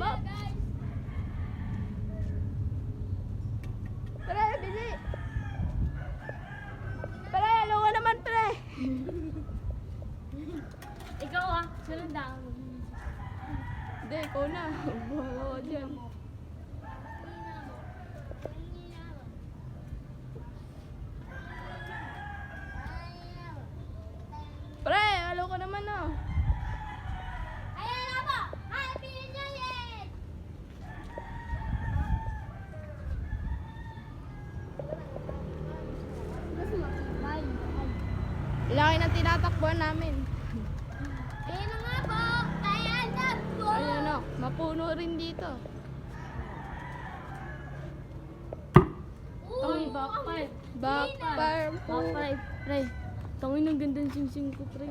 Map. Pre, bili. Pre, ano ka naman, pre? Ikaw sunod na. Hindi, ikaw na. Bahala ka dyan. Pre, alo ka naman ah. Ayan na po! Happy New Year! Laki ng tinatakbuhan namin. Ayan na nga po! Ayan na po! Ayan o, mapuno rin dito. Uy, backfire. Backfire po. Backfire. Pre, tangin ang ganda ng sing-sing ko, pre.